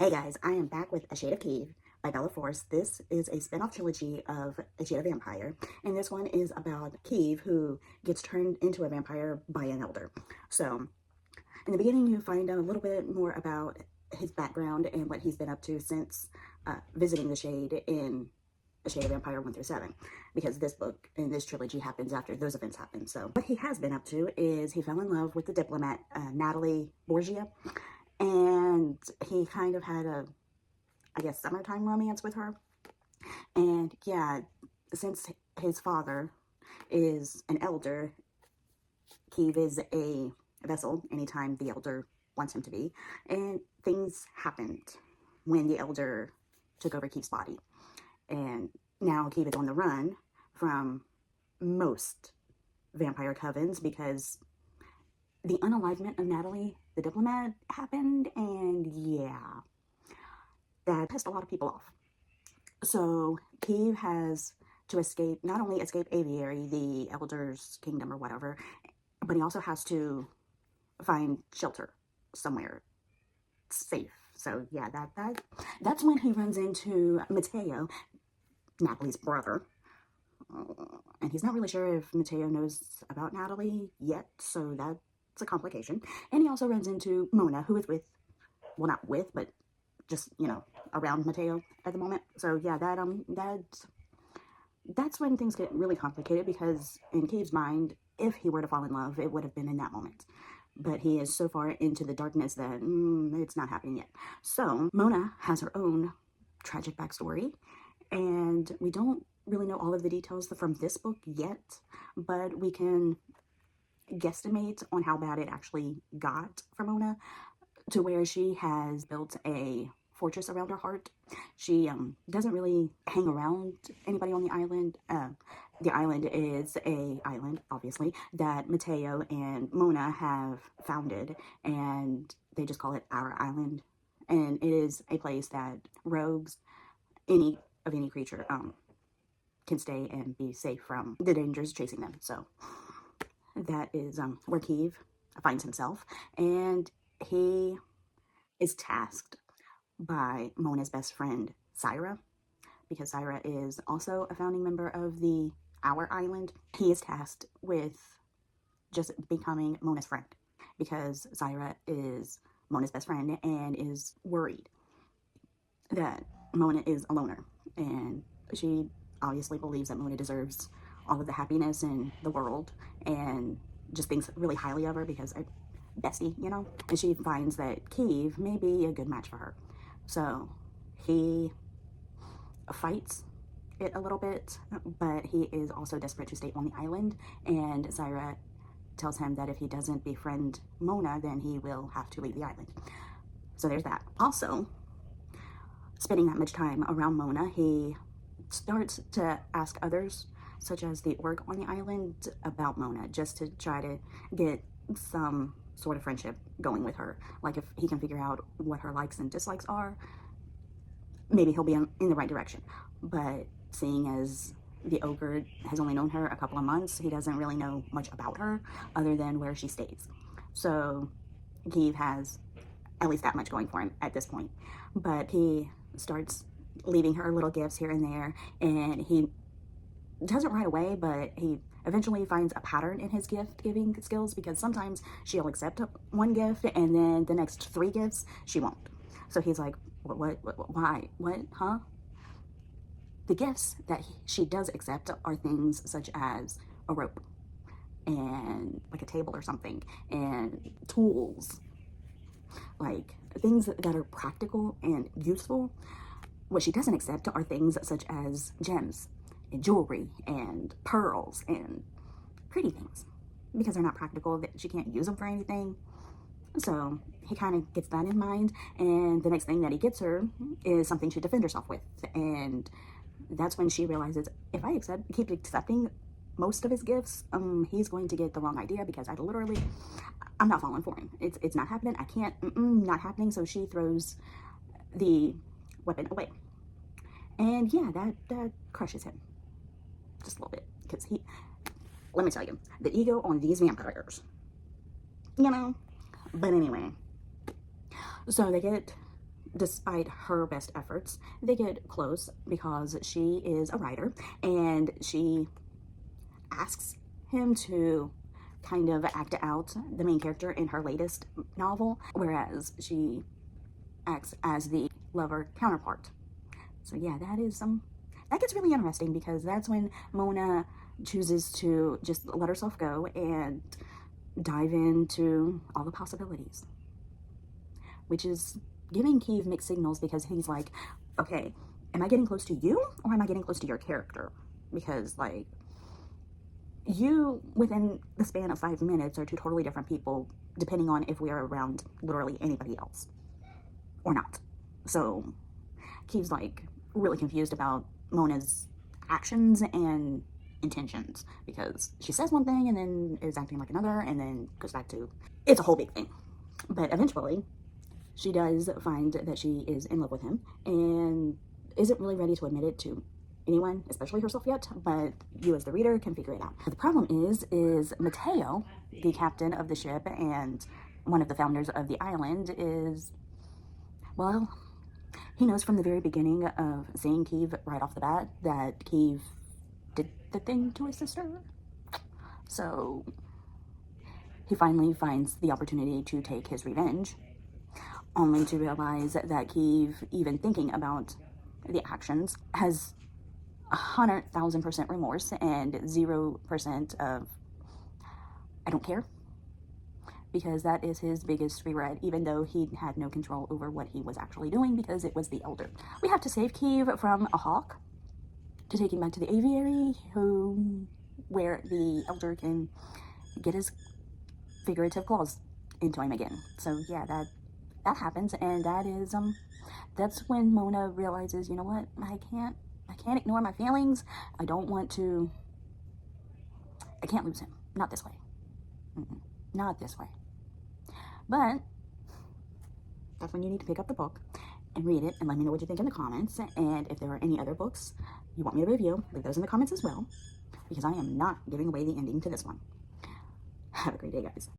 Hey guys, I am back with A Shade of Kiev by Forrest. This is a spin-off trilogy of A Shade of Vampire, and this one is about Kiev, who gets turned into a vampire by an elder. So, in the beginning, you find out a little bit more about his background and what he's been up to since visiting the Shade in A Shade of Vampire 1 through 7, because this book and this trilogy happens after those events happen. So, what he has been up to is he fell in love with the diplomat, Natalie Borgia, and he kind of had a, I guess, summertime romance with her. And yeah, since his father is an elder, Kiev is a vessel anytime the elder wants him to be. And things happened when the elder took over Kiev's body. And now Kiev is on the run from most vampire covens because the unalivement of Natalie, the diplomat, happened, and yeah, that pissed a lot of people off. So Kiev has to escape, not only escape Aviary, the Elder's kingdom or whatever, but he also has to find shelter somewhere safe. So yeah, that's when he runs into Mateo, Natalie's brother. And he's not really sure if Mateo knows about Natalie yet, so that's a complication. And he also runs into Mona, who is with, well, not with, but just, you know, around Mateo at the moment. So yeah, that's when things get really complicated, because in Kiev's mind, if he were to fall in love, it would have been in that moment. But he is so far into the darkness that it's not happening yet. So Mona has her own tragic backstory, and we don't really know all of the details from this book yet, but we can guesstimate on how bad it actually got for Mona, to where she has built a fortress around her heart. She doesn't really hang around anybody on the island. The island is a island, obviously, that Mateo and Mona have founded, and they just call it our island. And it is a place that rogues, any creature, can stay and be safe from the dangers chasing them. So that is where Kiev finds himself, and he is tasked by Mona's best friend, Syra, because Syra is also a founding member of the Our Island. He is tasked with just becoming Mona's friend, because Syra is Mona's best friend and is worried that Mona is a loner, and she obviously believes that Mona deserves all of the happiness in the world and just thinks really highly of her because bestie, you know, and she finds that Kiev may be a good match for her. So he fights it a little bit, but he is also desperate to stay on the island, and Syra tells him that if he doesn't befriend Mona, then he will have to leave the island. So there's that. Also, spending that much time around Mona, he starts to ask others, such as the orc on the island, about Mona, just to try to get some sort of friendship going with her. Like, if he can figure out what her likes and dislikes are, maybe he'll be in the right direction. But seeing as the ogre has only known her a couple of months, he doesn't really know much about her other than where she stays. So Kiev has at least that much going for him at this point. But he starts leaving her little gifts here and there, and he doesn't right away, but he eventually finds a pattern in his gift-giving skills, because sometimes she'll accept one gift and then the next 3 gifts she won't. So he's like, what why, what, huh? The gifts that she does accept are things such as a rope and like a table or something, and tools, like things that are practical and useful. What she doesn't accept are things such as gems and jewelry and pearls and pretty things, because they're not practical, that she can't use them for anything. So he kind of gets that in mind, and the next thing that he gets her is something to defend herself with. And that's when she realizes, if I keep accepting most of his gifts, he's going to get the wrong idea, because I'm not falling for him. It's not happening. I can't, not happening. So she throws the weapon away, and yeah, that crushes him just a little bit, because let me tell you, the ego on these vampires, you know. But anyway, so they get despite her best efforts, they get close because she is a writer and she asks him to kind of act out the main character in her latest novel, whereas she acts as the lover counterpart. So yeah, that gets really interesting because that's when Mona chooses to just let herself go and dive into all the possibilities, which is giving Kiev mixed signals because he's like, okay, am I getting close to you or am I getting close to your character? Because like, you within the span of 5 minutes are two totally different people depending on if we are around literally anybody else or not. So Kiev's like really confused about Mona's actions and intentions because she says one thing and then is acting like another and then goes back to, it's a whole big thing. But eventually she does find that she is in love with him and isn't really ready to admit it to anyone, especially herself yet, but you as the reader can figure it out. The problem is Mateo, the captain of the ship and one of the founders of the island, is, well, he knows from the very beginning of seeing Kiev right off the bat that Kiev did the thing to his sister. So he finally finds the opportunity to take his revenge, only to realize that Kiev, even thinking about the actions, has 100,000% remorse and 0% of I don't care, because that is his biggest regret, even though he had no control over what he was actually doing because it was the elder. We have to save Kiev from a hawk to take him back to the aviary, where the elder can get his figurative claws into him again. So yeah, that happens, and that's when Mona realizes, you know what, I can't ignore my feelings. I can't lose him. Not this way. Not this way. But that's when you need to pick up the book and read it and let me know what you think in the comments. And if there are any other books you want me to review, leave those in the comments as well, because I am not giving away the ending to this one. Have a great day, guys.